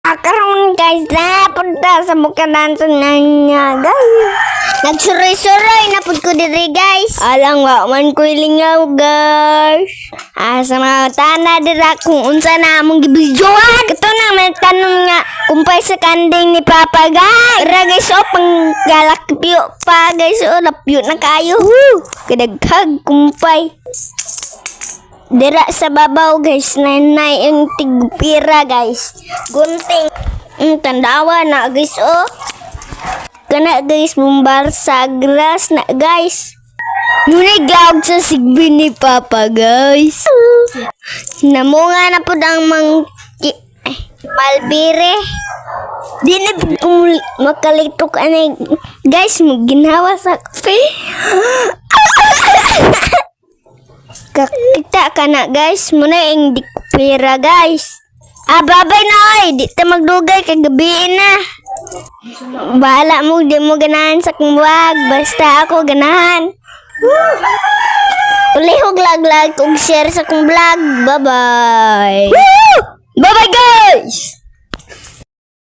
Karon guys, napunta sa bukanan sa nanya guys. Nagsuroy-suroy na pud ko diri guys. Alang wa man ko ilingaw guys. Asa mga tana dira kung unsa na among gibidyoan. Kato na may tanong nga kumpay sa kanding ni Papa guys. Ra guys o pang galakpyo pa guys o lapyo na kayo. Kadaghag kumpay. Dira sa babaw guys, nanay yung tigpira guys. Gunting. Tandawa na guys oh. Kana guys, bumbar sa grass na guys. Nunigawag sa sigbi ni Papa guys. Namunga na po ang malbire. Di na makalitok anay. Guys, maginawa sa kape. Kakita ka na guys, muna yung dikpira guys. Babay na oy, di ta magdugay kagabi na. Bahala mo, di mo ganahan sa kumbag, basta ako ganahan. Ulihog lag-lag kung share sa kong vlog. Bye-bye. Bye-bye guys!